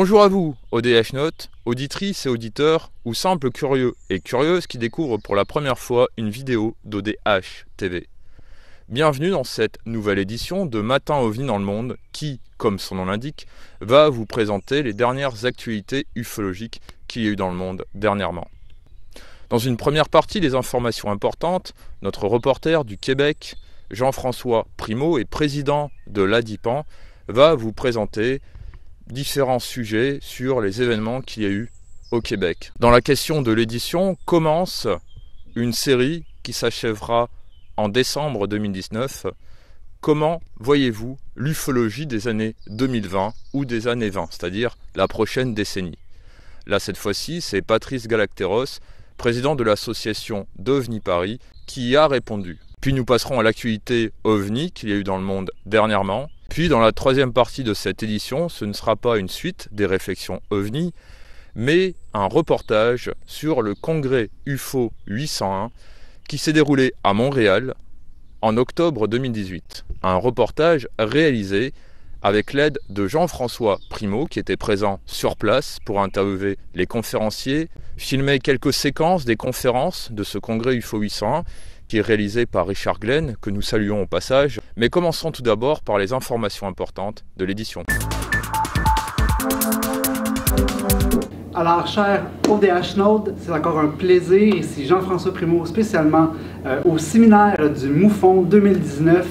Bonjour à vous, ODH Note, auditrices et auditeurs, ou simples curieux et curieuses qui découvrent pour la première fois une vidéo d'ODH TV. Bienvenue dans cette nouvelle édition de Matin OVNI dans le monde qui, comme son nom l'indique, va vous présenter les dernières actualités ufologiques qu'il y a eu dans le monde dernièrement. Dans une première partie, des informations importantes, notre reporter du Québec, Jean-François Primeau et président de l'ADIPAN, va vous présenter différents sujets sur les événements qu'il y a eu au Québec. Dans la question de l'édition commence une série qui s'achèvera en décembre 2019. Comment voyez-vous l'ufologie des années 2020 ou des années 20, c'est-à-dire la prochaine décennie? Là, cette fois-ci, c'est Patrice Galacteros, président de l'association d'OVNI Paris, qui y a répondu. Puis nous passerons à l'actualité OVNI qu'il y a eu dans le monde dernièrement. Puis dans la troisième partie de cette édition, ce ne sera pas une suite des réflexions OVNI, mais un reportage sur le congrès UFO 801 qui s'est déroulé à Montréal en octobre 2018. Un reportage réalisé avec l'aide de Jean-François Primeau qui était présent sur place pour interviewer les conférenciers, filmer quelques séquences des conférences de ce congrès UFO 801 qui est réalisé par Richard Glenn, que nous saluons au passage. Mais commençons tout d'abord par les informations importantes de l'édition. Alors, cher ODH Note, c'est encore un plaisir. Ici Jean-François Primeau, spécialement au séminaire du Moufon 2019.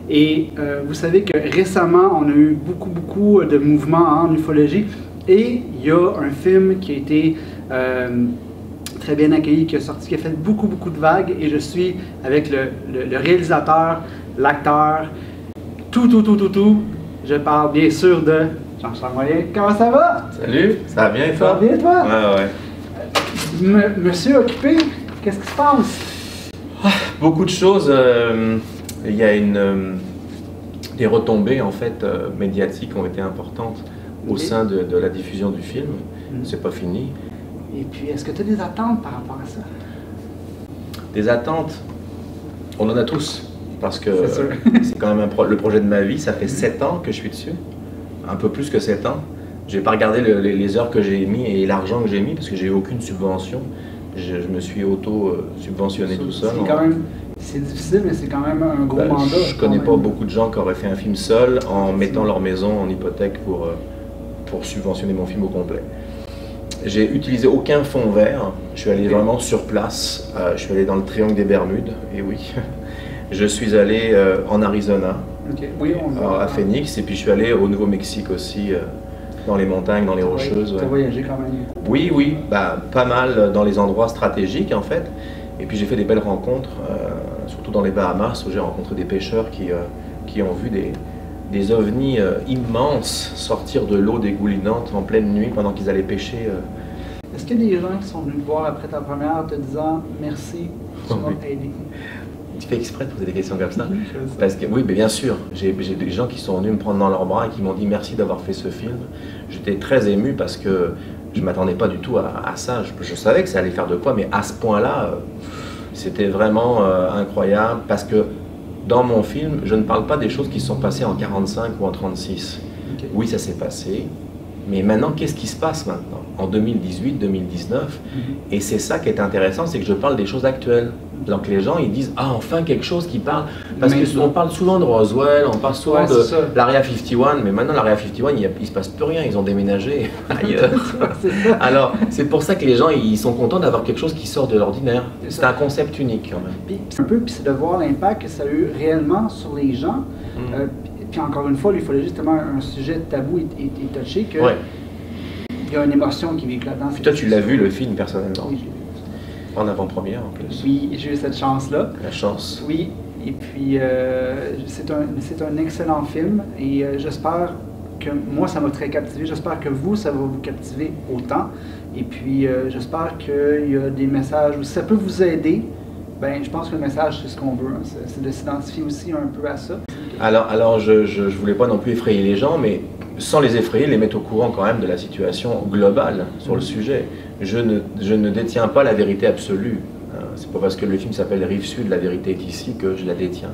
Et vous savez que récemment, on a eu beaucoup de mouvements en ufologie. Et il y a un film qui a été très bien accueilli, qui a sorti, qui a fait beaucoup de vagues. Et je suis avec le réalisateur, l'acteur, tout. Je parle bien sûr de Jean-Charles Moyen. Comment ça va? Salut, ça va bien et toi? Ça va bien toi? Ouais. Monsieur occupé, qu'est-ce qui se passe? Beaucoup de choses. Il y a des retombées en fait médiatiques ont été importantes au sein de la diffusion du film. C'est pas fini. Et puis, est-ce que tu as des attentes par rapport à ça? Des attentes, on en a tous. Parce que c'est quand même le projet de ma vie. Ça fait 7 ans que je suis dessus. Un peu plus que 7 ans. Je n'ai pas regardé les heures que j'ai mis et l'argent que j'ai mis parce que j'ai eu aucune subvention. Je me suis auto-subventionné tout seul. C'est difficile, mais c'est quand même un gros mandat. Je connais pas beaucoup de gens qui auraient fait un film seul en mettant leur maison en hypothèque pour subventionner mon film au complet. J'ai utilisé aucun fond vert. Je suis allé vraiment sur place. Je suis allé dans le triangle des Bermudes, et oui. Je suis allé en Arizona, à Phoenix, et puis je suis allé au Nouveau-Mexique aussi, dans les montagnes, dans les Rocheuses. Tu as voyagé quand même? Oui, pas mal dans les endroits stratégiques en fait. Et puis j'ai fait des belles rencontres, surtout dans les Bahamas, où j'ai rencontré des pêcheurs qui ont vu des ovnis immenses sortir de l'eau dégoulinante en pleine nuit pendant qu'ils allaient pêcher. Est-ce qu'il y a des gens qui sont venus te voir après ta première te disant merci, tu m'as aidé? Tu fais exprès de poser des questions comme ça? Parce que, oui, mais bien sûr. J'ai des gens qui sont venus me prendre dans leurs bras et qui m'ont dit merci d'avoir fait ce film. J'étais très ému parce que je ne m'attendais pas du tout à ça. Je savais que ça allait faire de quoi, mais à ce point-là, c'était vraiment incroyable parce que dans mon film, je ne parle pas des choses qui sont passées en 45 ou en 36. Okay. Oui, ça s'est passé. Mais maintenant, qu'est-ce qui se passe maintenant? En 2018, 2019. Et c'est ça qui est intéressant, c'est que je parle des choses actuelles. Donc les gens, ils disent « Ah, enfin quelque chose qui parle... » Parce qu'on parle souvent de Roswell, on parle souvent de l'Area 51, mais maintenant l'Area 51, il ne se passe plus rien, ils ont déménagé ailleurs. Alors, c'est pour ça que les gens, ils sont contents d'avoir quelque chose qui sort de l'ordinaire. C'est un concept unique quand même. Puis c'est de voir l'impact que ça a eu réellement sur les gens. Puis encore une fois, l'ufologie, justement, un sujet tabou et touché que il y a une émotion qui vit là-dedans. Puis toi, tu l'as vu le film personnellement? Oui, j'ai vu. En avant-première en plus. Oui, j'ai eu cette chance-là. La chance. Oui, et puis c'est un excellent film et j'espère que moi, ça m'a très captivé. J'espère que vous, ça va vous captiver autant. Et puis j'espère qu'il y a des messages où si ça peut vous aider. Ben, je pense que le message, c'est ce qu'on veut. Hein. C'est de s'identifier aussi un peu à ça. Alors je voulais pas non plus effrayer les gens, mais sans les effrayer, les mettre au courant quand même de la situation globale sur le sujet. Je ne détiens pas la vérité absolue. C'est pas parce que le film s'appelle Rive Sud, la vérité est ici, que je la détiens.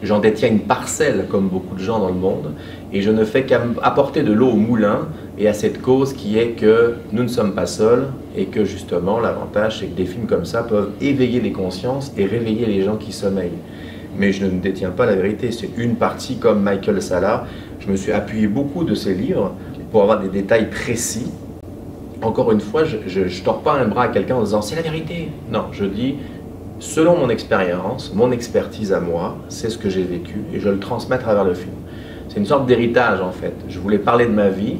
J'en détiens une parcelle, comme beaucoup de gens dans le monde, et je ne fais qu'apporter de l'eau au moulin et à cette cause qui est que nous ne sommes pas seuls et que justement l'avantage c'est que des films comme ça peuvent éveiller les consciences et réveiller les gens qui sommeillent. Mais je ne détiens pas la vérité, c'est une partie comme Michael Salla. Je me suis appuyé beaucoup de ses livres pour avoir des détails précis. Encore une fois, je ne tords pas un bras à quelqu'un en disant c'est la vérité. Non, je dis selon mon expérience, mon expertise à moi, c'est ce que j'ai vécu et je le transmets à travers le film. C'est une sorte d'héritage en fait. Je voulais parler de ma vie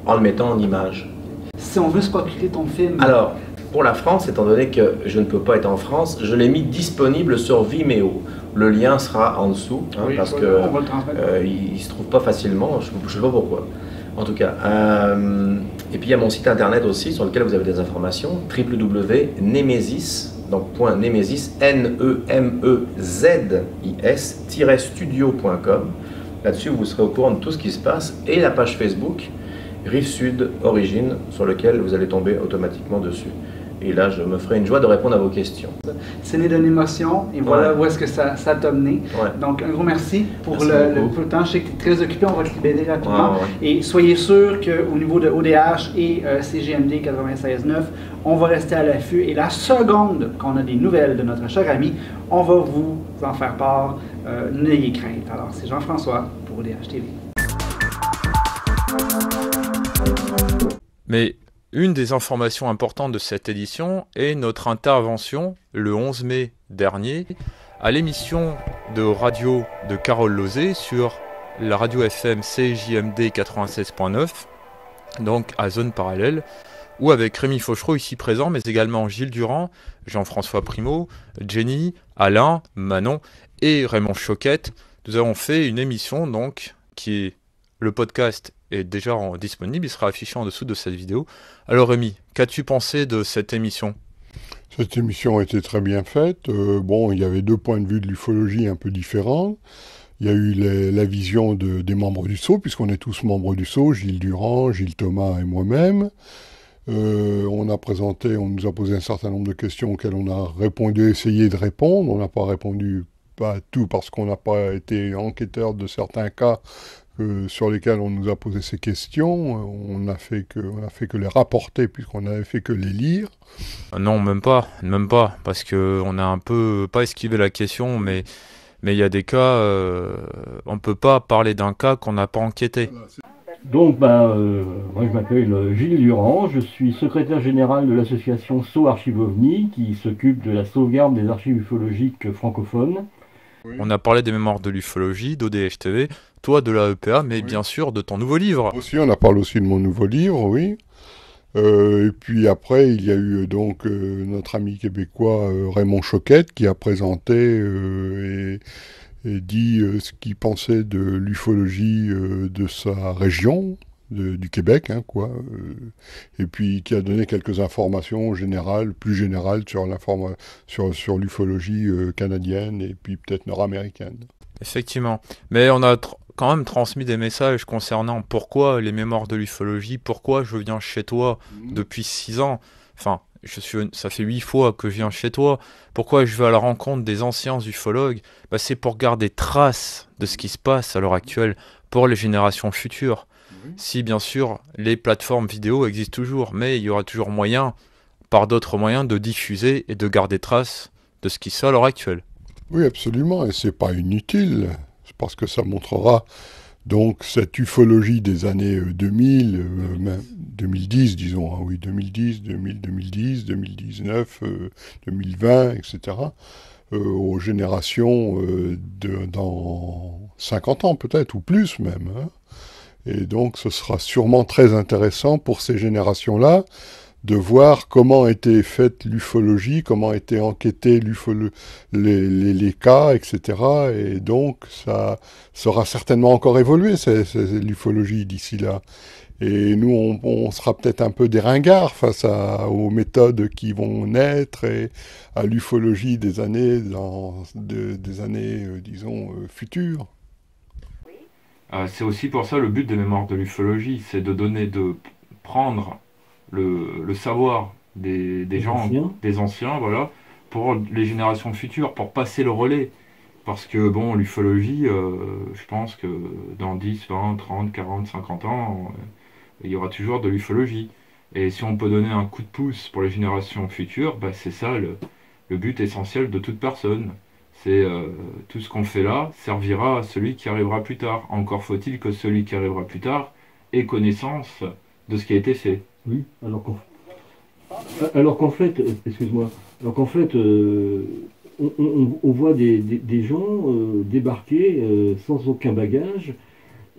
en le mettant en image. Si on veut spoiler ton film... Alors, pour la France, étant donné que je ne peux pas être en France, je l'ai mis disponible sur Vimeo. Le lien sera en dessous, hein, oui, parce que il ne se trouve pas facilement, je ne sais pas pourquoi. En tout cas, et puis il y a mon site internet aussi sur lequel vous avez des informations, www.nemesis, donc .nemesis, Nemesis-studio.com. Là-dessus, vous serez au courant de tout ce qui se passe, et la page Facebook Rive Sud Origine, sur lequel vous allez tomber automatiquement dessus. Et là, je me ferai une joie de répondre à vos questions. C'est né d'une émotion, et voilà où est-ce que ça t'a mené. Donc, un gros merci pour le temps. Je sais que tu es très occupé, on va te libérer rapidement. Et soyez sûr qu'au niveau de ODH et CGMD 96.9, on va rester à l'affût. Et la seconde qu'on a des nouvelles de notre cher ami, on va vous en faire part. N'ayez crainte. Alors, c'est Jean-François pour ODH TV. Mais une des informations importantes de cette édition est notre intervention le 11 mai dernier à l'émission de radio de Carole Lozé sur la radio FM CJMD 96.9, donc à zone parallèle, où avec Rémi Fauchereau ici présent, mais également Gilles Durand, Jean-François Primeau, Jenny, Alain, Manon et Raymond Choquette, nous avons fait une émission donc qui est le podcast est déjà disponible, il sera affiché en dessous de cette vidéo. Alors Rémi, qu'as-tu pensé de cette émission ? Cette émission a été très bien faite. Bon, il y avait deux points de vue de l'ufologie un peu différents. Il y a eu la vision des membres du Sceau, puisqu'on est tous membres du Sceau, Gilles Durand, Gilles Thomas et moi-même. On nous a posé un certain nombre de questions auxquelles on a essayé de répondre. On n'a pas répondu pas à tout parce qu'on n'a pas été enquêteur de certains cas sur lesquels on nous a posé ces questions. On n'a fait que les rapporter puisqu'on n'avait fait que les lire. Non, même pas, parce qu'on a un peu, pas esquivé la question, mais il y a des cas, on ne peut pas parler d'un cas qu'on n'a pas enquêté. Donc, moi je m'appelle Gilles Durand, je suis secrétaire général de l'association Sceau Archives OVNI qui s'occupe de la sauvegarde des archives ufologiques francophones. Oui. On a parlé des mémoires de l'ufologie, d'ODH TV, toi de la EPA, mais bien sûr de ton nouveau livre. Aussi, on a parlé aussi de mon nouveau livre, oui. Et puis après, il y a eu donc notre ami québécois Raymond Choquette qui a présenté et dit ce qu'il pensait de l'ufologie de sa région, du Québec, hein, quoi. Et puis qui a donné quelques informations générales, plus générales sur l'ufologie canadienne et puis peut-être nord-américaine. Effectivement. Mais on a quand même transmis des messages concernant pourquoi les mémoires de l'ufologie, pourquoi je viens chez toi depuis 6 ans. Enfin, ça fait 8 fois que je viens chez toi. Pourquoi je vais à la rencontre des anciens ufologues ? C'est pour garder trace de ce qui se passe à l'heure actuelle pour les générations futures. Si bien sûr les plateformes vidéo existent toujours, mais il y aura toujours moyen, par d'autres moyens, de diffuser et de garder trace de ce qui se fait à l'heure actuelle. Oui, absolument, et c'est pas inutile, parce que ça montrera donc cette ufologie des années 2000, 2010 disons, hein, oui, 2010, 2010, 2019, 2020, etc., aux générations dans 50 ans peut-être, ou plus même, hein. Et donc ce sera sûrement très intéressant pour ces générations-là de voir comment était faite l'ufologie, comment étaient enquêtés les cas, etc. Et donc ça sera certainement encore évolué, l'ufologie d'ici là. Et nous, on sera peut-être un peu des ringards face aux méthodes qui vont naître et à l'ufologie des années, disons, futures. C'est aussi pour ça le but des mémoires de l'ufologie, c'est de prendre le savoir des gens, des anciens, voilà, pour les générations futures, pour passer le relais. Parce que bon, l'ufologie, je pense que dans 10, 20, 30, 40, 50 ans, il y aura toujours de l'ufologie. Et si on peut donner un coup de pouce pour les générations futures, bah, c'est ça le but essentiel de toute personne. C'est tout ce qu'on fait là servira à celui qui arrivera plus tard. Encore faut-il que celui qui arrivera plus tard ait connaissance de ce qui a été fait. Oui, alors qu'en fait, excuse-moi, alors qu'en fait, on voit des gens débarquer sans aucun bagage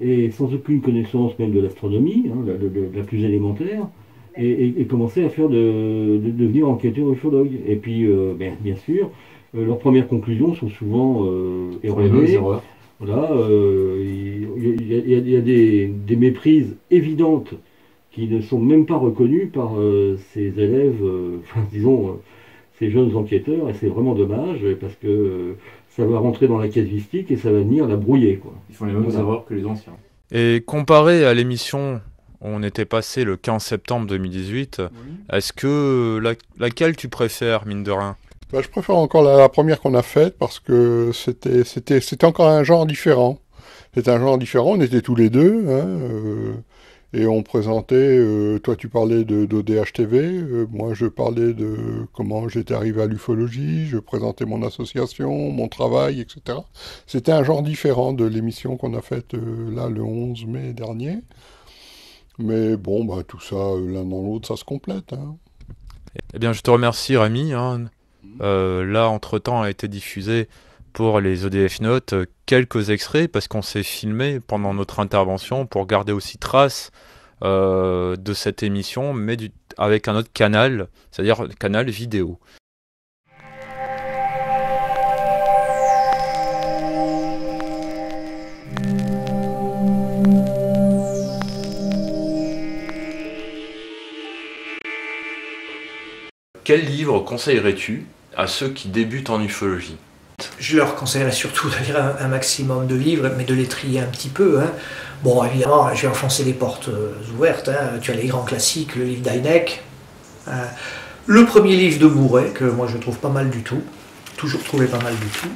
et sans aucune connaissance même de l'astronomie, hein, la plus élémentaire, et commencer à faire de devenir enquêteurs ufologues. Et puis, bien sûr, leurs premières conclusions sont souvent erronées. Voilà, il y a des méprises évidentes qui ne sont même pas reconnues par ces élèves, disons, ces jeunes enquêteurs, et c'est vraiment dommage, parce que ça va rentrer dans la casuistique et ça va venir la brouiller, quoi. Ils font les mêmes erreurs que les anciens. Et comparé à l'émission où on était passé le 15 septembre 2018, est-ce que laquelle tu préfères, mine de rien? Bah, je préfère encore la première qu'on a faite parce que c'était encore un genre différent. C'était un genre différent, on était tous les deux, hein, et on présentait, toi tu parlais d'ODH TV, moi je parlais de comment j'étais arrivé à l'ufologie, je présentais mon association, mon travail, etc. C'était un genre différent de l'émission qu'on a faite là le 11 mai dernier. Mais bon, bah, tout ça, l'un dans l'autre, ça se complète. Hein. Eh bien, je te remercie, Rémi. Hein. Là, entre-temps, a été diffusé pour les EDF Notes quelques extraits parce qu'on s'est filmé pendant notre intervention pour garder aussi trace de cette émission, mais avec un autre canal, c'est-à-dire le canal vidéo. Quel livre conseillerais-tu à ceux qui débutent en ufologie? Je leur conseillerais surtout de lire un maximum de livres, mais de les trier un petit peu. Hein. Bon, évidemment, je vais enfoncer les portes ouvertes. Hein. Tu as les grands classiques, le livre d'Hynek, le premier livre de Bourret, que moi je trouve pas mal du tout, toujours trouvé pas mal du tout.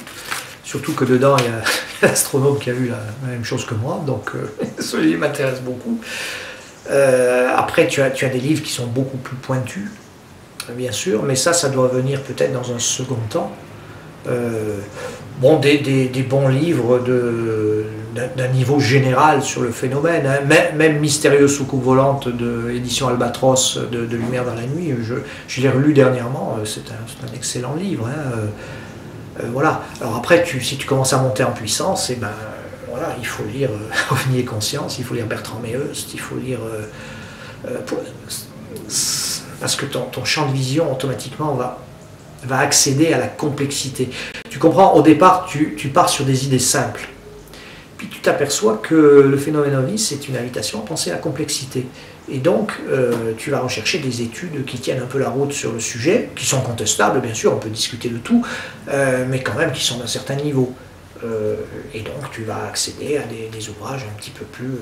Surtout que dedans, il y a l'astronome qui a vu la même chose que moi, donc ce livre m'intéresse beaucoup. Après, tu as des livres qui sont beaucoup plus pointus, bien sûr, mais ça doit venir peut-être dans un second temps. Bon, des bons livres d'un niveau général sur le phénomène, hein. Même Mystérieuse soucoupe volante de édition Albatros de Lumière dans la nuit, je l'ai relu dernièrement, c'est un excellent livre. Hein. Voilà. Alors après, si tu commences à monter en puissance, et ben, voilà, il faut lire OVNI et Conscience, il faut lire Bertrand Meheust, il faut lire... parce que ton champ de vision, automatiquement, va accéder à la complexité. Tu comprends, au départ, tu pars sur des idées simples. Puis tu t'aperçois que le phénomène OVNI, c'est une invitation à penser à la complexité. Et donc, tu vas rechercher des études qui tiennent un peu la route sur le sujet, qui sont contestables, bien sûr, on peut discuter de tout, mais quand même qui sont d'un certain niveau. Et donc, tu vas accéder à des ouvrages un petit peu plus...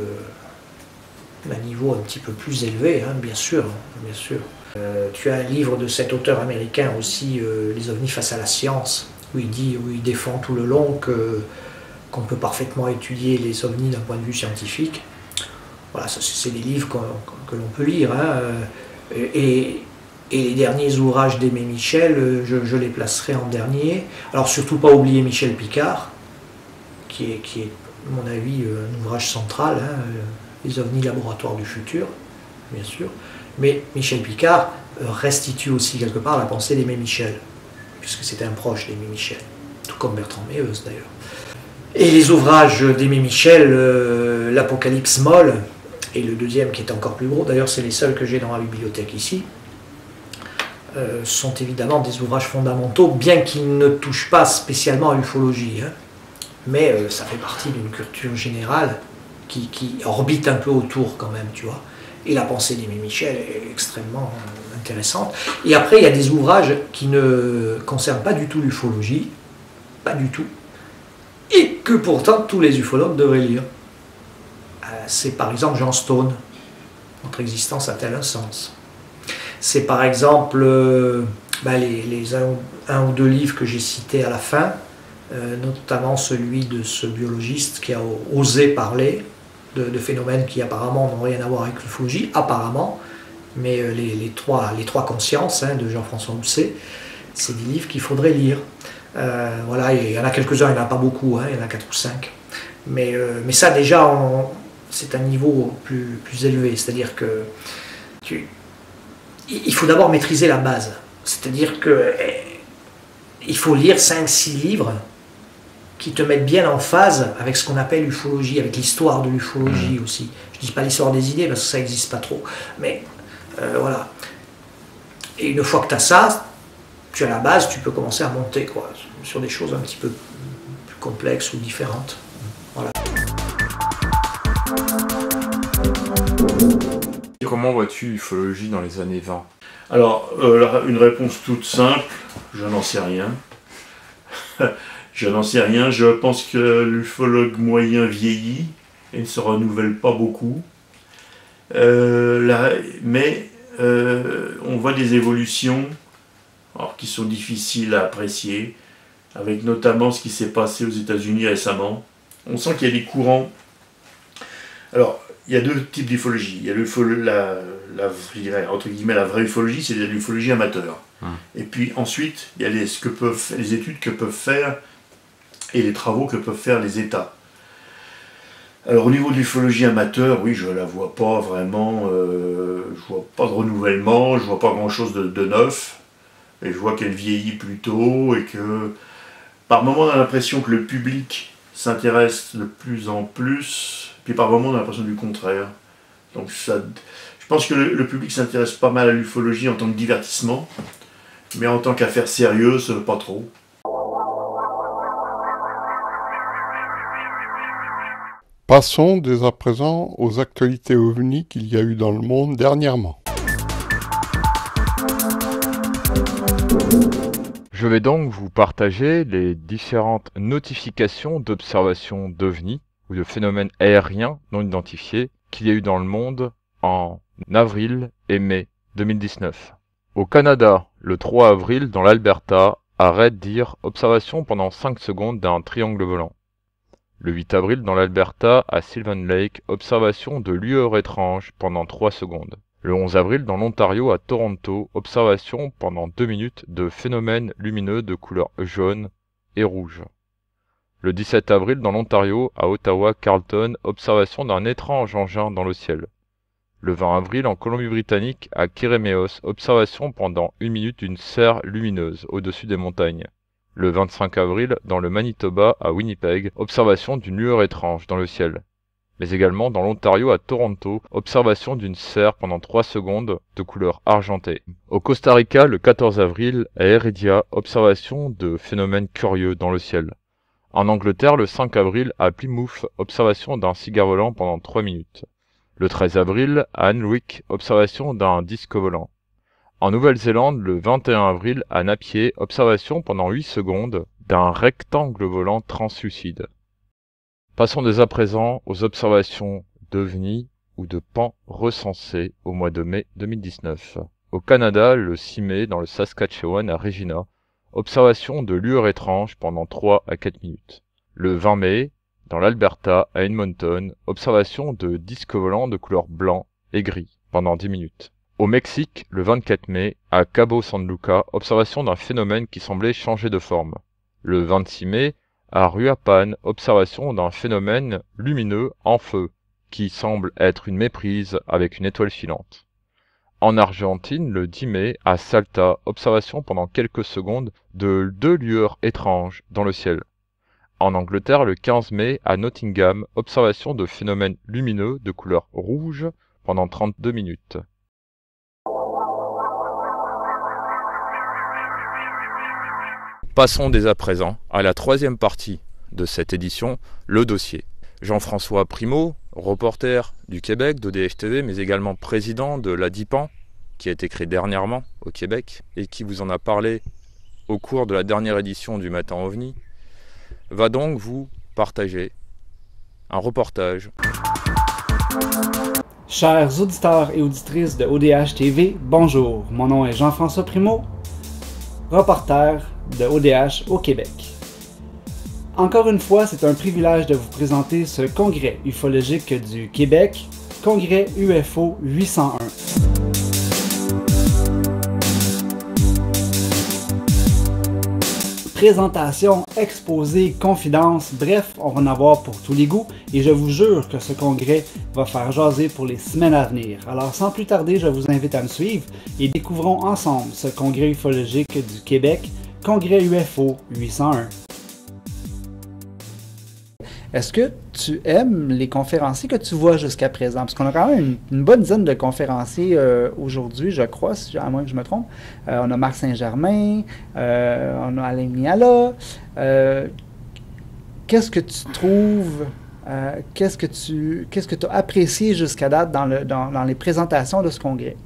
d'un niveau un petit peu plus élevé, hein, bien sûr. Bien sûr. Tu as un livre de cet auteur américain aussi, Les ovnis face à la science, où il défend tout le long qu'on peut parfaitement étudier les ovnis d'un point de vue scientifique. Voilà, c'est des livres que l'on peut lire. Hein, et les derniers ouvrages d'Aimé Michel, je les placerai en dernier. Alors surtout pas oublier Michel Picard, qui est à mon avis, un ouvrage central, hein, Les ovnis laboratoires du futur, bien sûr. Mais Michel Picard restitue aussi quelque part la pensée d'Aimé Michel, puisque c'était un proche d'Aimé Michel, tout comme Bertrand Meheust d'ailleurs. Et les ouvrages d'Aimé Michel, l'Apocalypse molle, et le deuxième qui est encore plus gros, d'ailleurs c'est les seuls que j'ai dans ma bibliothèque ici, sont évidemment des ouvrages fondamentaux, bien qu'ils ne touchent pas spécialement à l'ufologie, hein. Mais ça fait partie d'une culture générale qui orbite un peu autour quand même, tu vois. Et la pensée d'Aimé Michel est extrêmement intéressante. Et après, il y a des ouvrages qui ne concernent pas du tout l'ufologie, pas du tout, et que pourtant tous les ufologues devraient lire. C'est par exemple Jean Stone, Notre existence a-t-elle un sens? C'est par exemple les un ou deux livres que j'ai cités à la fin, notamment celui de ce biologiste qui a osé parler de phénomènes qui apparemment n'ont rien à voir avec l'ufologie, apparemment, mais les trois consciences de Jean-François Housset, c'est des livres qu'il faudrait lire. Voilà, il y en a quelques-uns, il n'y en a pas beaucoup, il y en a 4 ou 5. Mais ça déjà, c'est un niveau plus élevé, c'est-à-dire que il faut d'abord maîtriser la base. C'est-à-dire que il faut lire 5-6 livres qui te mettent bien en phase avec ce qu'on appelle l'ufologie, avec l'histoire de l'ufologie aussi. Je ne dis pas l'histoire des idées parce que ça n'existe pas trop, mais voilà. Et une fois que tu as ça, tu as la base, tu peux commencer à monter quoi, sur des choses un petit peu plus complexes ou différentes. Voilà. Comment vois-tu l'ufologie dans les années 20? Alors, une réponse toute simple, je n'en sais rien. Je n'en sais rien, je pense que l'ufologue moyen vieillit et ne se renouvelle pas beaucoup. Mais on voit des évolutions qui sont difficiles à apprécier, avec notamment ce qui s'est passé aux États-Unis récemment. On sent qu'il y a des courants. Alors, il y a 2 types d'ufologie. Il y a je dirais, entre guillemets, la vraie ufologie, c'est l'ufologie amateur. Et puis ensuite, il y a les études que peuvent faire et les travaux que peuvent faire les États. Alors au niveau de l'ufologie amateur, oui, je ne la vois pas vraiment, je vois pas de renouvellement, je vois pas grand-chose de neuf, et je vois qu'elle vieillit plutôt, et que par moments on a l'impression que le public s'intéresse de plus en plus, puis par moments on a l'impression du contraire. Donc je pense que le public s'intéresse pas mal à l'ufologie en tant que divertissement, mais en tant qu'affaire sérieuse, pas trop. Passons dès à présent aux actualités ovni qu'il y a eu dans le monde dernièrement. Je vais donc vous partager les différentes notifications d'observation d'OVNI ou de phénomènes aériens non identifiés qu'il y a eu dans le monde en avril et mai 2019. Au Canada, le 3 avril, dans l'Alberta, à Red Deer, observation pendant 5 secondes d'un triangle volant. Le 8 avril, dans l'Alberta, à Sylvan Lake, observation de lueurs étranges pendant 3 secondes. Le 11 avril, dans l'Ontario, à Toronto, observation pendant 2 minutes de phénomènes lumineux de couleur jaune et rouge. Le 17 avril, dans l'Ontario, à Ottawa-Carleton, observation d'un étrange engin dans le ciel. Le 20 avril, en Colombie-Britannique, à Keremeos, observation pendant 1 minute d'une serre lumineuse au-dessus des montagnes. Le 25 avril, dans le Manitoba, à Winnipeg, observation d'une lueur étrange dans le ciel. Mais également dans l'Ontario, à Toronto, observation d'une serre pendant 3 secondes de couleur argentée. Au Costa Rica, le 14 avril, à Heredia, observation de phénomènes curieux dans le ciel. En Angleterre, le 5 avril, à Plymouth, observation d'un cigare volant pendant 3 minutes. Le 13 avril, à Alnwick, observation d'un disque volant. En Nouvelle-Zélande, le 21 avril, à Napier, observation pendant 8 secondes d'un rectangle volant translucide. Passons dès à présent aux observations d'OVNI ou de PAN recensées au mois de mai 2019. Au Canada, le 6 mai, dans le Saskatchewan, à Regina, observation de lueurs étranges pendant 3 à 4 minutes. Le 20 mai, dans l'Alberta, à Edmonton, observation de disques volants de couleur blanc et gris pendant 10 minutes. Au Mexique, le 24 mai, à Cabo San Lucas, observation d'un phénomène qui semblait changer de forme. Le 26 mai, à Ruapan, observation d'un phénomène lumineux en feu, qui semble être une méprise avec une étoile filante. En Argentine, le 10 mai, à Salta, observation pendant quelques secondes de 2 lueurs étranges dans le ciel. En Angleterre, le 15 mai, à Nottingham, observation de phénomènes lumineux de couleur rouge pendant 32 minutes. Passons dès à présent à la 3e partie de cette édition, le dossier. Jean-François Primeau, reporter du Québec d'ODH TV, mais également président de la DIPAN, qui a été créée dernièrement au Québec, et qui vous en a parlé au cours de la dernière édition du Matin OVNI, va donc vous partager un reportage. Chers auditeurs et auditrices de ODH TV, bonjour. Mon nom est Jean-François Primeau, reporter de ODH au Québec. Encore une fois, c'est un privilège de vous présenter ce congrès ufologique du Québec, Congrès UFO 801. Présentation, exposé, confidence, bref, on va en avoir pour tous les goûts et je vous jure que ce congrès va faire jaser pour les semaines à venir. Alors sans plus tarder, je vous invite à me suivre et découvrons ensemble ce congrès ufologique du Québec, Congrès UFO 801. Est-ce que tu aimes les conférenciers que tu vois jusqu'à présent? Parce qu'on a quand même une bonne dizaine de conférenciers aujourd'hui, je crois, à moins que je me trompe. On a Marc Saint-Germain, on a Alain Niala. Qu'est-ce que tu trouves, qu'est-ce que tu as apprécié jusqu'à date dans les présentations de ce congrès?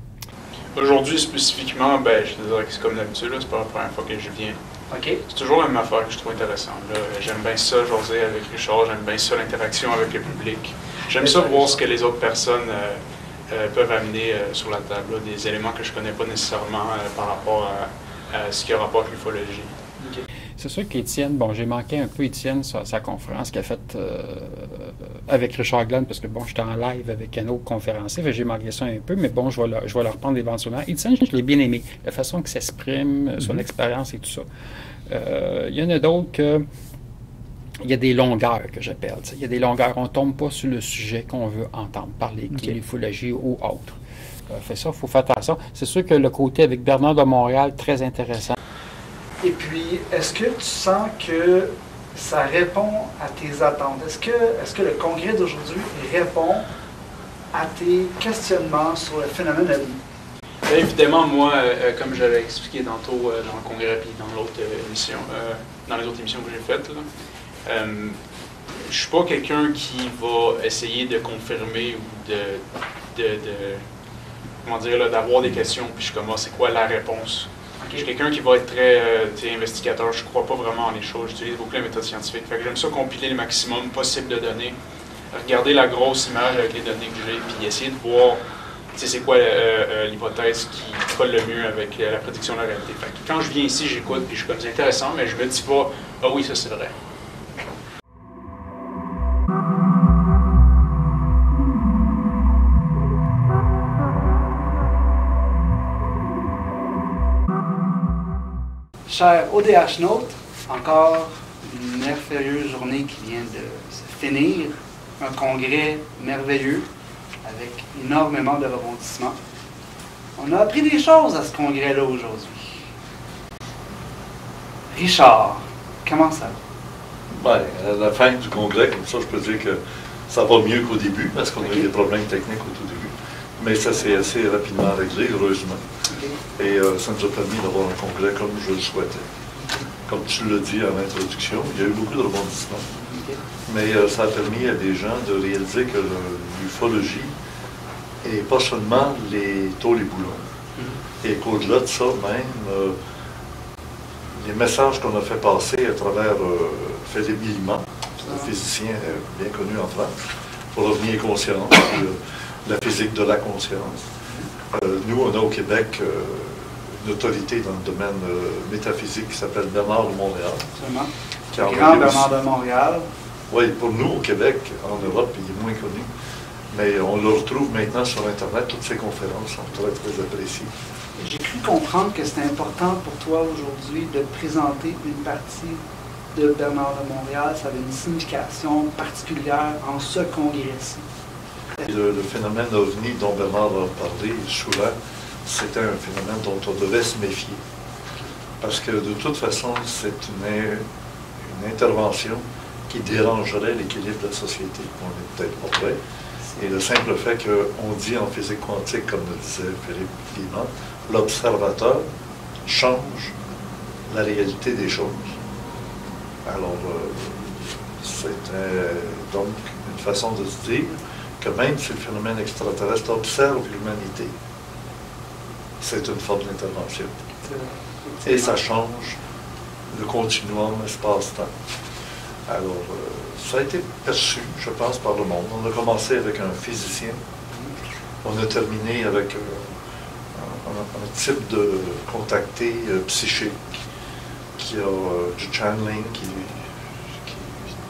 Aujourd'hui, spécifiquement, je te dirais que c'est comme d'habitude, c'est pas la première fois que je viens. Okay. C'est toujours la même affaire que je trouve intéressante. J'aime bien ça, jaser avec Richard, j'aime bien ça, l'interaction avec le public. J'aime ça voir ce que les autres personnes peuvent amener sur la table, là, des éléments que je ne connais pas nécessairement par rapport à ce qui a rapport avec l'ufologie. Okay. C'est sûr qu'Étienne, j'ai manqué un peu Étienne sur sa conférence qu'il a faite avec Richard Glenn, parce que j'étais en live avec un autre conférencier, j'ai manqué ça un peu, mais je vais le reprendre éventuellement. Étienne, je l'ai bien aimé, la façon qu'il s'exprime, son expérience et tout ça. Il y en a d'autres que il y a des longueurs que j'appelle. Il y a des longueurs, on ne tombe pas sur le sujet qu'on veut entendre parler, qui est l'ufologie ou autre. Fait ça, il faut faire attention. C'est sûr que le côté avec Bernard de Montréal, très intéressant. Et puis, est-ce que tu sens que ça répond à tes attentes? Est-ce que le congrès d'aujourd'hui répond à tes questionnements sur le phénomène ovni? Bien évidemment, moi, comme j'avais expliqué tantôt dans le congrès et dans l'autre émission, dans les autres émissions que j'ai faites, je ne suis pas quelqu'un qui va essayer de confirmer ou comment dire, d'avoir des questions, puis je suis comme, c'est quoi la réponse? Je suis quelqu'un qui va être très investigateur, je ne crois pas vraiment en les choses, j'utilise beaucoup la méthode scientifique. Fait que j'aime ça compiler le maximum possible de données, regarder la grosse image avec les données que j'ai, puis essayer de voir c'est quoi l'hypothèse qui colle le mieux avec la prédiction de la réalité. Fait que quand je viens ici, j'écoute, puis je suis comme c'est intéressant, mais je me dis pas « Ah oui, ça c'est vrai ». Cher ODH Note, encore une merveilleuse journée qui vient de se finir. Un congrès merveilleux avec énormément de rebondissements. On a appris des choses à ce congrès-là aujourd'hui. Richard, comment ça va? À la fin du congrès, comme ça, je peux dire que ça va mieux qu'au début, parce qu'on a eu des problèmes techniques au tout début. Mais ça s'est assez rapidement réglé, heureusement. Et ça nous a permis d'avoir un congrès comme je le souhaitais. Comme tu l'as dit en introduction, il y a eu beaucoup de rebondissements. Mais ça a permis à des gens de réaliser que l'ufologie n'est pas seulement les taux, les boulons. Et qu'au-delà de ça, même, les messages qu'on a fait passer à travers Philippe Guillemot, un physicien bien connu en France, pour revenir conscience, la physique de la conscience. Nous, on a au Québec une autorité dans le domaine métaphysique qui s'appelle Bernard de Montréal. Absolument. Grand Bernard de Montréal. Oui, pour nous, au Québec, en Europe, il est moins connu. Mais on le retrouve maintenant sur Internet. Toutes ces conférences sont très, très appréciées. J'ai cru comprendre que c'était important pour toi aujourd'hui de présenter une partie de Bernard de Montréal. Ça avait une signification particulière en ce congrès-ci. Le phénomène ovni dont Bernard a parlé souvent, c'était un phénomène dont on devait se méfier. Parce que de toute façon, c'est une intervention qui dérangerait l'équilibre de la société. On n'est peut-être pas prêt. Et le simple fait qu'on dit en physique quantique, comme le disait Philippe Guillemot, l'observateur change la réalité des choses. Alors, c'était donc une façon de se dire que même si le phénomène extraterrestre observe l'humanité, c'est une forme d'intervention. Et ça change le continuum espace-temps. Alors, ça a été perçu, je pense, par le monde. On a commencé avec un physicien. On a terminé avec un type de contacté psychique qui a du channeling, qui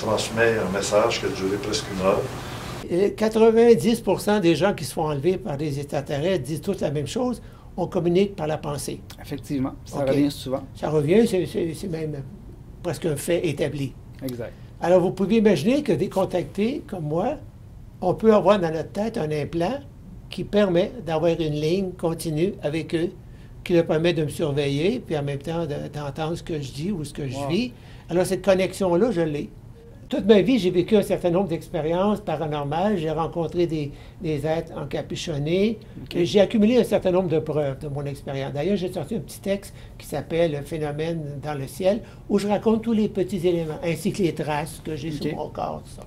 transmet un message qui a duré presque 1 heure. Et 90% des gens qui se font enlever par des extraterrestres disent tous la même chose. On communique par la pensée. Effectivement, ça OK. revient souvent. Ça revient, c'est même presque un fait établi. Exact. Alors, vous pouvez imaginer que des contactés comme moi, on peut avoir dans notre tête un implant qui permet d'avoir une ligne continue avec eux, qui leur permet de me surveiller, puis en même temps d'entendre ce que je dis ou ce que je vis. Alors, cette connexion-là, je l'ai. Toute ma vie, j'ai vécu un certain nombre d'expériences paranormales. J'ai rencontré des êtres encapuchonnés. Et j'ai accumulé un certain nombre de preuves de mon expérience. D'ailleurs, j'ai sorti un petit texte qui s'appelle « Phénomène dans le ciel », où je raconte tous les petits éléments, ainsi que les traces que j'ai sur mon corps, tout ça.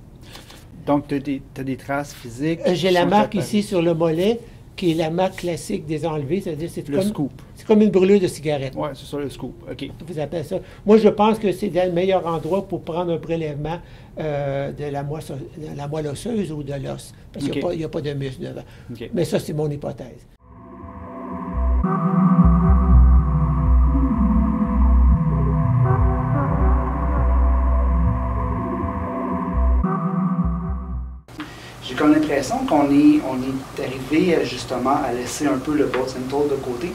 Donc, tu as des traces physiques. J'ai la marque ici sur le mollet, qui est la marque classique des enlevés, c'est-à-dire c'est Le scoop. C'est comme une brûleuse de cigarette. Oui, c'est ça, le scoop. OK. Vous appelez ça. Moi, je pense que c'est le meilleur endroit pour prendre un prélèvement de la moelle osseuse ou de l'os. Parce qu'il n'y a pas de muscle devant. OK. Mais ça, c'est mon hypothèse. J'ai comme l'impression qu'on est arrivé justement à laisser un peu le bas central de côté,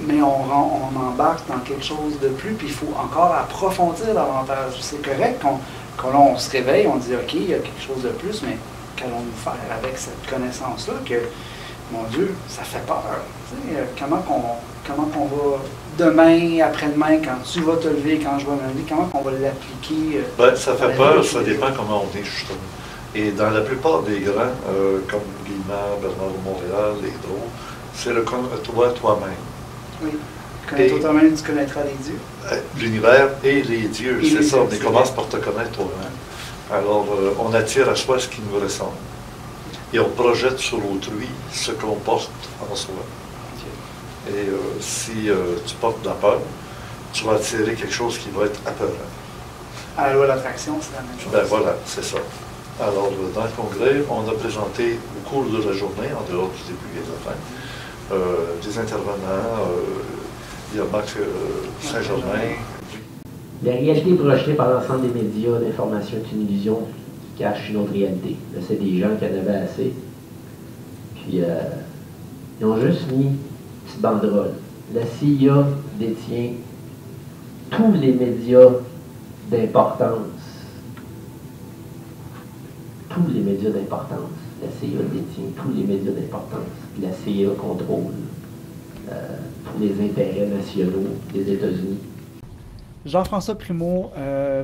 mais on embarque dans quelque chose de plus, puis il faut encore approfondir davantage. C'est correct qu'on on se réveille, on dit OK, il y a quelque chose de plus, mais qu'allons-nous faire avec cette connaissance-là que, mon Dieu, ça fait peur. Tu sais, comment qu'on va demain, après-demain, quand tu vas te lever, quand je vais me lever, comment qu'on va l'appliquer? Ben, ça fait peur, ça dépend comment on est justement. Et dans la plupart des grands, comme Guillemard, Bernard de Montréal, les Drôles, c'est le toi-même. Oui. Connais-toi toi-même, tu connaîtras les dieux. L'univers et les dieux, c'est ça. On c'est commence par te connaître toi-même. Alors, on attire à soi ce qui nous ressemble. Et on projette sur autrui ce qu'on porte en soi. Okay. Et si tu portes de la peur, tu vas attirer quelque chose qui va être apeurant. À la loi d'attraction, c'est la même chose. Ben voilà, c'est ça. Alors, dans le congrès, on a présenté au cours de la journée, en dehors du début et de la fin, des intervenants. Il y a Max Saint-Germain. La réalité projetée par l'ensemble des médias d'information est une illusion qui cache une autre réalité. Là, c'est des gens qui en avaient assez. Puis, ils ont juste mis une petite banderole. La CIA détient tous les médias d'importance. Tous les médias d'importance. La CIA détient tous les médias d'importance. La CIA contrôle tous les intérêts nationaux des États-Unis. Jean-François Primeau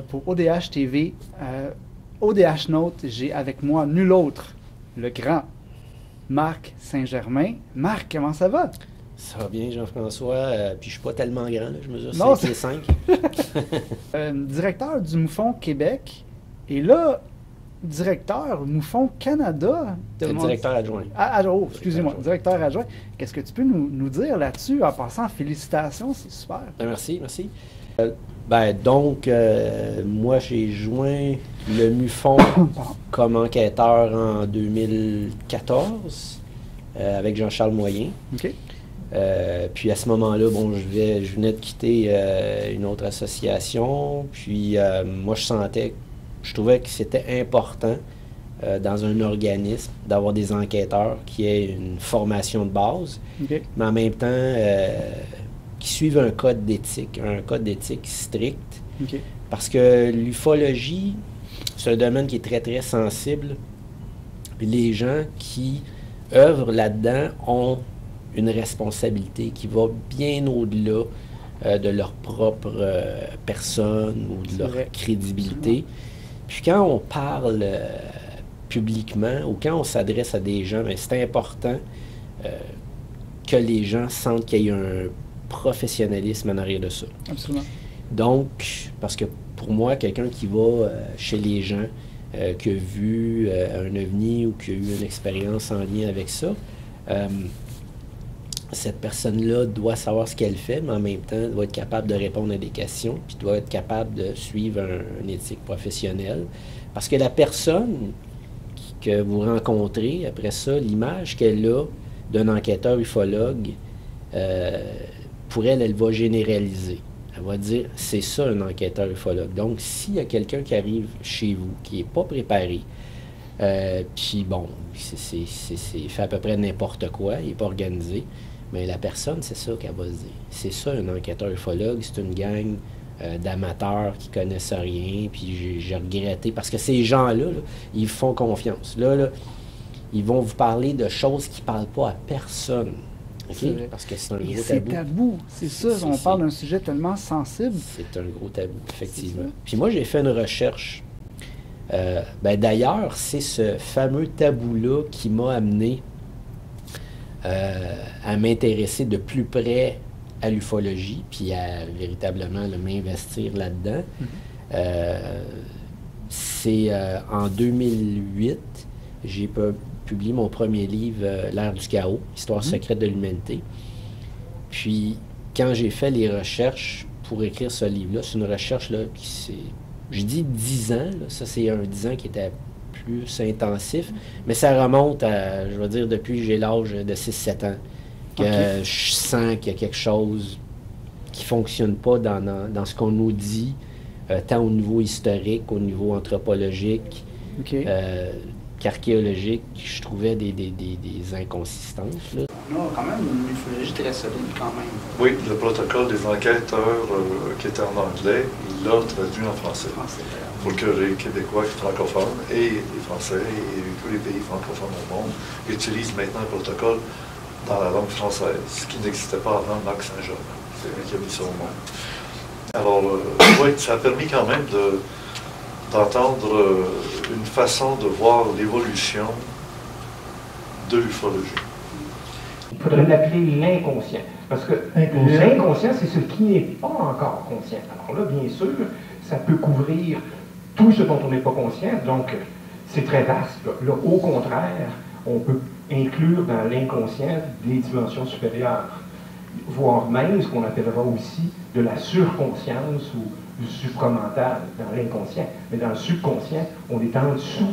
pour ODH TV. ODH Note, j'ai avec moi nul autre, le grand Marc Saint-Germain. Marc, comment ça va? Ça va bien, Jean-François. Puis je suis pas tellement grand, là. Je mesure 5 pieds 5. Directeur du Moufon Québec. Et là, directeur Moufon Canada. Directeur adjoint. Oh, excusez-moi, directeur adjoint. Qu'est-ce que tu peux nous dire là-dessus? En passant, félicitations, c'est super. Merci, merci. Donc, moi, j'ai joint le MUFON comme enquêteur en 2014 avec Jean-Charles Moyen. OK. Puis à ce moment-là, bon, je venais de quitter une autre association. Puis moi, je trouvais que c'était important dans un organisme d'avoir des enquêteurs qui aient une formation de base, okay, mais en même temps qui suivent un code d'éthique strict. Okay. Parce que l'ufologie, c'est un domaine qui est très, très sensible. Puis les gens qui œuvrent là-dedans ont une responsabilité qui va bien au-delà de leur propre personne ou de leur crédibilité. Puis quand on parle publiquement ou quand on s'adresse à des gens, c'est important que les gens sentent qu'il y a un professionnalisme en arrière de ça. Absolument. Donc, parce que pour moi, quelqu'un qui va chez les gens, qui a vu un ovni ou qui a eu une expérience en lien avec ça, cette personne-là doit savoir ce qu'elle fait, mais en même temps, doit être capable de répondre à des questions, puis doit être capable de suivre une éthique professionnelle. Parce que la personne que vous rencontrez, après ça, l'image qu'elle a d'un enquêteur ufologue, pour elle, elle va généraliser. Elle va dire, c'est ça un enquêteur ufologue. Donc, s'il y a quelqu'un qui arrive chez vous, qui n'est pas préparé, puis bon, c'est fait à peu près n'importe quoi, il n'est pas organisé, mais la personne, c'est ça qu'elle va se dire. C'est ça un enquêteur ufologue, c'est une gang d'amateurs qui connaissent rien, puis j'ai regretté, parce que ces gens-là, là, ils font confiance. Là, ils vont vous parler de choses qui ne parlent pas à personne. Okay? Parce que c'est un gros tabou. C'est tabou, c'est ça, on parle d'un sujet tellement sensible. C'est un gros tabou, effectivement. Puis moi, j'ai fait une recherche. D'ailleurs, c'est ce fameux tabou-là qui m'a amené à m'intéresser de plus près à l'ufologie, puis à véritablement m'investir là-dedans. C'est en 2008, j'ai publié mon premier livre, L'ère du chaos, Histoire secrète de l'humanité. Puis, quand j'ai fait les recherches pour écrire ce livre-là, c'est une recherche là, qui s'est... Je dis 10 ans, là, ça c'est un 10 ans qui était plus intensif, mais ça remonte à, je veux dire, depuis que j'ai l'âge de 6-7 ans, que je sens qu'il y a quelque chose qui ne fonctionne pas dans ce qu'on nous dit, tant au niveau historique, au niveau anthropologique, qu'archéologique. Je trouvais des inconsistances. Là. On a quand même une ufologie très solide quand même. Oui, le protocole des enquêteurs qui était en anglais, il l'a traduit en français. Pour que les Québécois francophones et les Français et tous les pays francophones au monde utilisent maintenant le protocole dans la langue française, ce qui n'existait pas avant Marc Saint-Jean. C'est lui qui a mis ça au monde. Alors, oui, ça a permis quand même d'entendre une façon de voir l'évolution de l'ufologie. Il faudrait l'appeler l'inconscient. Parce que l'inconscient, c'est ce qui n'est pas encore conscient. Alors là, bien sûr, ça peut couvrir tout ce dont on n'est pas conscient, donc c'est très vaste. Là, au contraire, on peut inclure dans l'inconscient des dimensions supérieures, voire même ce qu'on appellera aussi de la surconscience ou du supramental dans l'inconscient. Mais dans le subconscient, on est en dessous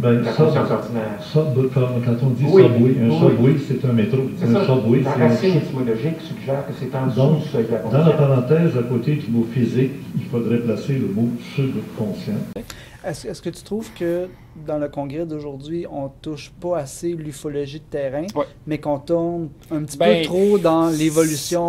de la conscience ordinaire. Quand on dit subway, un subway, c'est un métro. Subway, la racine étymologique suggère que c'est en dessous du seuil de la conscience. Dans la parenthèse, à côté du mot physique, il faudrait placer le mot subconscient. Est-ce que tu trouves que dans le congrès d'aujourd'hui, on touche pas assez l'ufologie de terrain, mais qu'on tourne un petit peu trop dans l'évolution?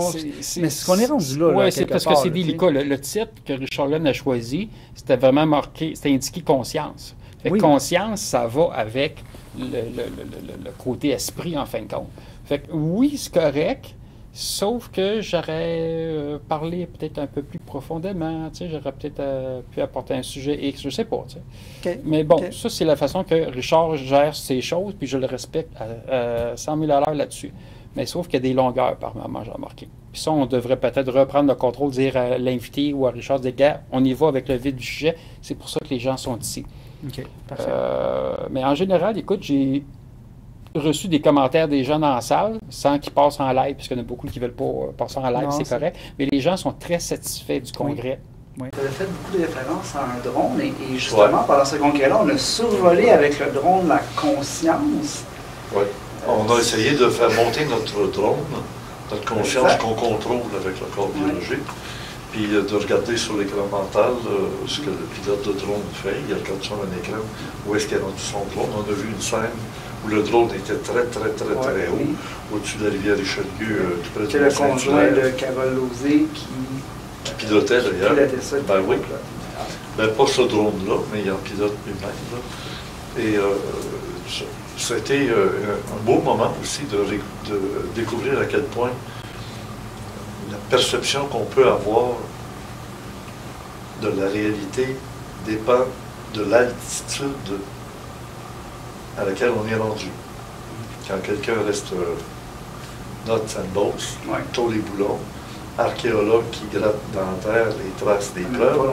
Mais ce qu'on est rendu là. Oui, c'est parce que c'est délicat. Le titre que Richard Lane a choisi, c'était vraiment marqué, c'était indiqué conscience. Fait que conscience, ça va avec le côté esprit, en fin de compte. Fait que oui, c'est correct, sauf que j'aurais parlé peut-être un peu plus profondément, j'aurais peut-être pu apporter un sujet X, je sais pas. Mais bon, ça, c'est la façon que Richard gère ces choses, puis je le respecte à 100 000 à l'heure là-dessus. Mais sauf qu'il y a des longueurs par moment, j'ai remarqué. Puis ça, on devrait peut-être reprendre le contrôle, dire à l'invité ou à Richard, dire, gars, on y va avec le vif du sujet, c'est pour ça que les gens sont ici. Mais en général, écoute, j'ai reçu des commentaires des gens dans la salle, sans qu'ils passent en live, puisqu'il y en a beaucoup qui ne veulent pas passer en live, c'est correct. Mais les gens sont très satisfaits du congrès. Oui. Tu avais fait beaucoup de références à un drone, et justement, pendant ce congrès-là, on a survolé avec le drone la conscience. Oui. On a essayé de faire monter notre drone, notre conscience qu'on contrôle avec le corps biologique. Puis de regarder sur l'écran mental ce que le pilote de drone fait. Il regarde sur un écran où est-ce qu'il a rendu son drone. On a vu une scène où le drone était très haut, au-dessus de la rivière Richelieu, tout près de le conjoint de Carole Lauzé qui pilotait d'ailleurs. Pilotait ça. Ben oui. Ben, pas ce drone-là, mais il en pilote lui-même. Et c'était un beau moment aussi de découvrir à quel point la perception qu'on peut avoir de la réalité dépend de l'altitude à laquelle on est rendu. Quand quelqu'un reste nuts and bolts, tôt les boulons, archéologue qui gratte dans la terre les traces des preuves,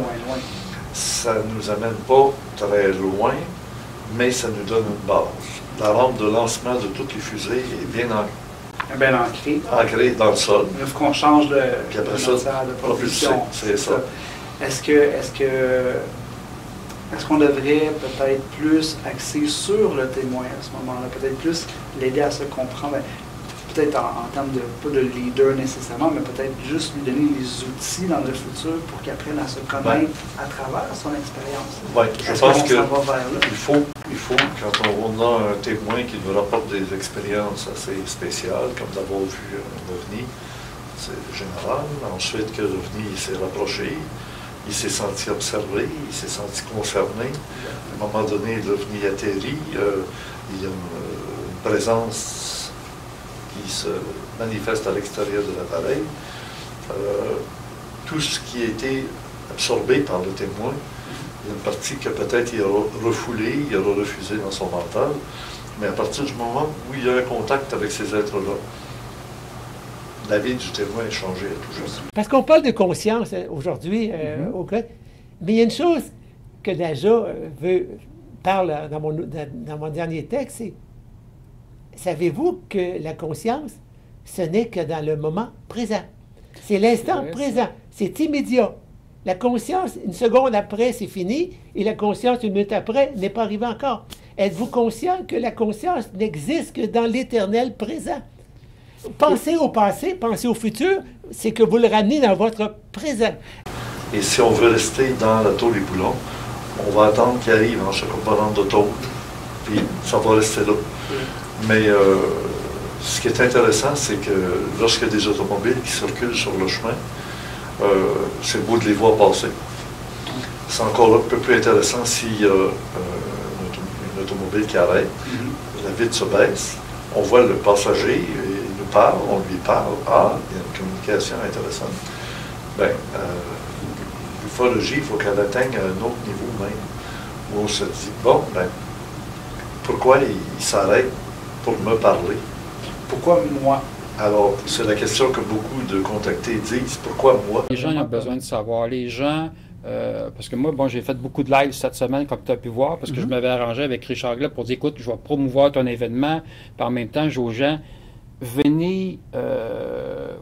ça ne nous amène pas très loin, mais ça nous donne une base. La rampe de lancement de toutes les fusées est bien ancrée dans le sol. Il faut qu'on change de propulsion. C'est ça. Est-ce qu'on devrait peut-être plus axer sur le témoin à ce moment-là, peut-être plus l'aider à se comprendre? peut-être en termes de, pas de leader nécessairement, mais peut-être juste lui donner les outils dans le futur pour qu'il apprenne à se connaître à travers son expérience. Oui, je pense qu'il faut, quand on a un témoin qui nous rapporte des expériences assez spéciales, comme d'avoir vu un ovni, c'est général. Ensuite, que l'OVNI s'est rapproché, il s'est senti observé, il s'est senti concerné. À un moment donné, l'OVNI atterrit, il y a une présence qui se manifeste à l'extérieur de l'appareil. Tout ce qui a été absorbé par le témoin, il y a une partie que peut-être il aura refoulée, il aura refusé dans son mental, mais à partir du moment où il y a un contact avec ces êtres-là, la vie du témoin est changée à tout juste. Parce qu'on parle de conscience aujourd'hui au club, mais il y a une chose que Naja parle dans mon dernier texte, c'est savez-vous que la conscience, ce n'est que dans le moment présent. C'est l'instant présent, c'est immédiat. La conscience, une seconde après, c'est fini, et la conscience, une minute après, n'est pas arrivée encore. Êtes-vous conscient que la conscience n'existe que dans l'éternel présent? Pensez au passé, pensez au futur, c'est que vous le ramenez dans votre présent. Et si on veut rester dans la tôle et boulons, on va attendre qu'il arrive en chaque comparant de tôle, puis ça va rester là. Mais ce qui est intéressant, c'est que lorsqu'il y a des automobiles qui circulent sur le chemin, c'est beau de les voir passer. C'est encore un peu plus intéressant s'il y a une automobile qui arrête, la vitre se baisse, on voit le passager, il nous parle, on lui parle, il y a une communication intéressante. Bien, l'ufologie, il faut qu'elle atteigne un autre niveau même, où on se dit, bon, ben, pourquoi il s'arrête pour me parler? Pourquoi moi? Alors, c'est la question que beaucoup de contactés disent. Pourquoi moi? Les gens ont besoin de savoir. Les gens, parce que moi, bon, j'ai fait beaucoup de live cette semaine, comme tu as pu voir, parce que je m'avais arrangé avec Richard Gleb pour dire, écoute, je vais promouvoir ton événement, puis en même temps, je dis aux gens, venez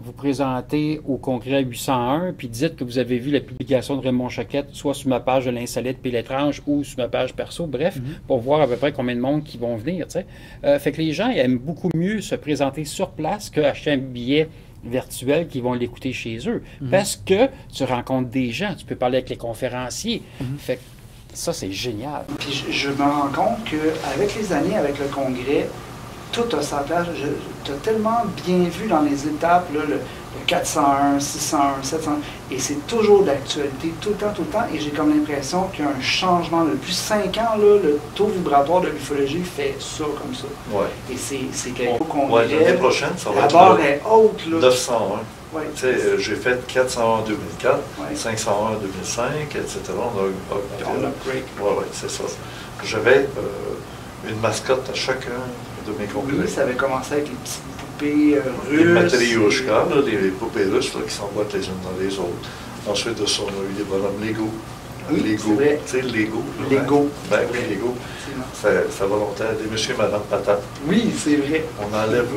vous présenter au congrès 801, puis dites que vous avez vu la publication de Raymond Choquette, soit sur ma page de l'Insolite puis l'étrange, ou sur ma page perso, bref, pour voir à peu près combien de monde qui vont venir, tu sais. Fait que les gens aiment beaucoup mieux se présenter sur place qu'acheter un billet virtuel qui vont l'écouter chez eux. Parce que tu rencontres des gens, tu peux parler avec les conférenciers. Fait que ça, c'est génial. Puis je me rends compte qu'avec les années, avec le congrès, tout a sa place. Tu as tellement bien vu dans les étapes, là, le 401, 601, 700, et c'est toujours d'actualité, tout le temps, et j'ai comme l'impression qu'il y a un changement. Depuis 5 ans, là, le taux vibratoire de l'ufologie fait ça comme ça. Ouais. Et c'est quelque chose qu'on l'année prochaine, ça va la être barre est haute. Là. 901. Ouais. Tu sais, j'ai fait 401 en 2004, 501 en 2005, etc. On a upgrade. Oui, c'est ça. J'avais une mascotte à chacun de mes congrès. Oui, ça avait commencé avec les petites poupées russes. Les matrioshkas, les poupées russes là, qui s'emboîtent les unes dans les autres. Ensuite de ça, on a eu des bonhommes Lego. Oui, Lego. Tu sais, Lego. Lego. Ben oui, Lego. C'est volontaire. Des monsieur et madame patate. Oui, c'est vrai. On enlève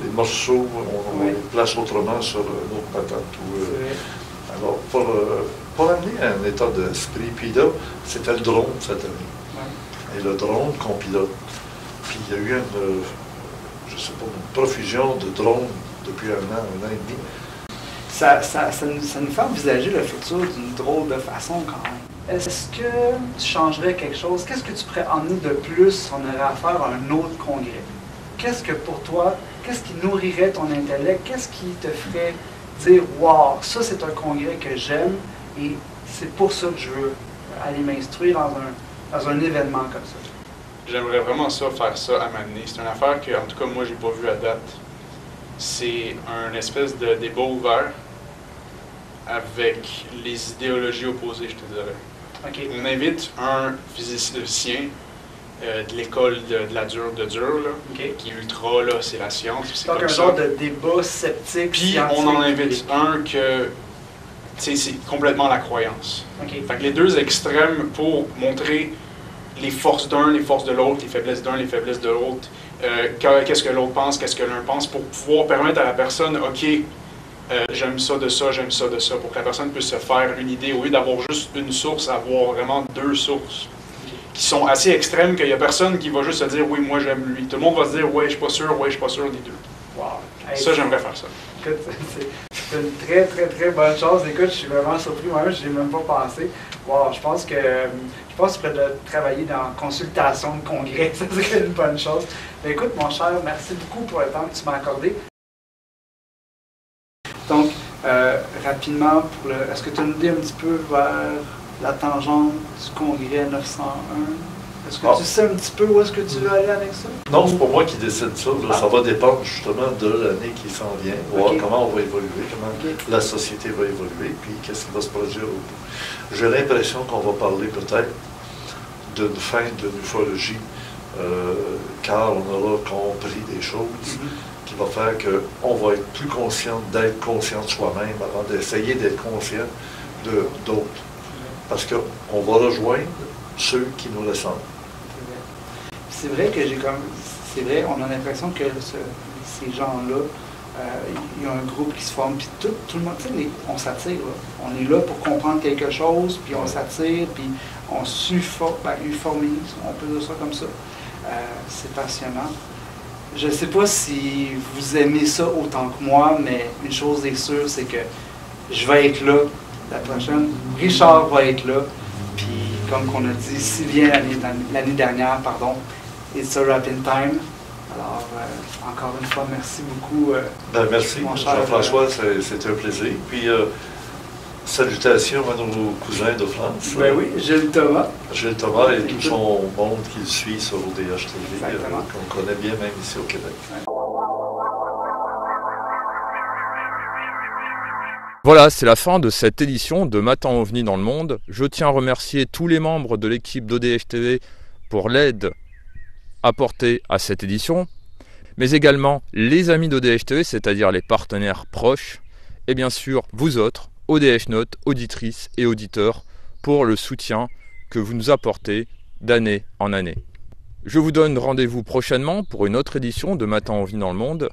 des morceaux, on les place autrement sur notre patate. Alors, pour amener à un état d'esprit, puis là, c'était le drone cette année. Et le drone qu'on pilote. Puis il y a eu une profusion de drones depuis un an et demi. Ça nous fait envisager le futur d'une drôle de façon quand même. Est-ce que tu changerais quelque chose? Qu'est-ce que tu pourrais emmener de plus si on aurait affaire à un autre congrès? Qu'est-ce que pour toi, qu'est-ce qui nourrirait ton intellect? Qu'est-ce qui te ferait dire « Wow, ça c'est un congrès que j'aime et c'est pour ça que je veux aller m'instruire dans un événement comme ça. » J'aimerais vraiment faire ça à m'amener. C'est une affaire que, en tout cas, moi, j'ai pas vue à date. C'est un espèce de débat ouvert avec les idéologies opposées, je te dirais. Okay. On invite un physicien de l'école de la dure, là, qui est ultra, là, c'est la science. Donc un genre de débat sceptique. Puis on en invite un que, c'est complètement la croyance. Fait que les deux extrêmes pour montrer les forces d'un, les forces de l'autre, les faiblesses d'un, les faiblesses de l'autre, qu'est-ce que l'autre pense, qu'est-ce que l'un pense, pour pouvoir permettre à la personne, OK, j'aime ça de ça, j'aime ça de ça, pour que la personne puisse se faire une idée, au lieu d'avoir juste une source, avoir vraiment deux sources, qui sont assez extrêmes, qu'il n'y a personne qui va juste se dire, oui, moi j'aime lui. Tout le monde va se dire, ouais, je suis pas sûr des deux. Wow, Ça, j'aimerais faire ça. Écoute, c'est une très, très, très bonne chose. Écoute, je suis vraiment surpris. Moi-même, je n'y ai même pas pensé. Wow, je pense que tu pourrais travailler dans consultation de congrès. Ça serait une bonne chose. Mais écoute, mon cher, merci beaucoup pour le temps que tu m'as accordé. Donc, rapidement, est-ce que tu as une idée un petit peu vers la tangente du congrès 901? Est-ce que tu sais un petit peu où est-ce que tu veux aller avec ça? Non, c'est pas moi qui décide ça. Là. Ça va dépendre justement de l'année qui s'en vient, voir comment on va évoluer, comment la société va évoluer, puis qu'est-ce qui va se produire au bout. J'ai l'impression qu'on va parler peut-être d'une fin de l'ufologie, car on aura compris des choses qui va faire qu'on va être plus conscient d'être conscient de soi-même avant d'essayer d'être conscient d'autres. Parce qu'on va rejoindre ceux qui nous ressemblent. C'est vrai que on a l'impression que ces gens-là, il y a un groupe qui se forme, puis tout le monde, on s'attire. On est là pour comprendre quelque chose, puis on s'attire, puis on s'uniformise, on peut dire ça comme ça. C'est passionnant. Je ne sais pas si vous aimez ça autant que moi, mais une chose est sûre, c'est que je vais être là la prochaine. Richard va être là, puis comme on a dit si bien l'année dernière, it's a wrap in time. Alors, encore une fois, merci beaucoup. Merci, Jean-François, c'était un plaisir. Puis, salutations à nos cousins de France. Ben oui, Gilles Thomas. Gilles Thomas et tout son monde qui le suit sur ODH TV, qu'on connaît bien même ici au Québec. Voilà, c'est la fin de cette édition de Matin OVNI dans le monde. Je tiens à remercier tous les membres de l'équipe d'ODH TV pour l'aide apportée à cette édition, mais également les amis d'ODH TV, c'est-à-dire les partenaires proches, et bien sûr vous autres, ODH Note, auditrices et auditeurs, pour le soutien que vous nous apportez d'année en année. Je vous donne rendez-vous prochainement pour une autre édition de Matin OVNI dans le monde.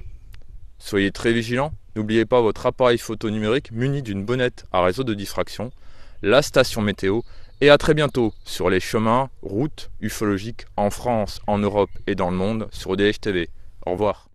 Soyez très vigilants. N'oubliez pas votre appareil photo numérique muni d'une bonnette à réseau de diffraction, la station météo, et à très bientôt sur les chemins, routes ufologiques en France, en Europe et dans le monde sur ODH TV. Au revoir.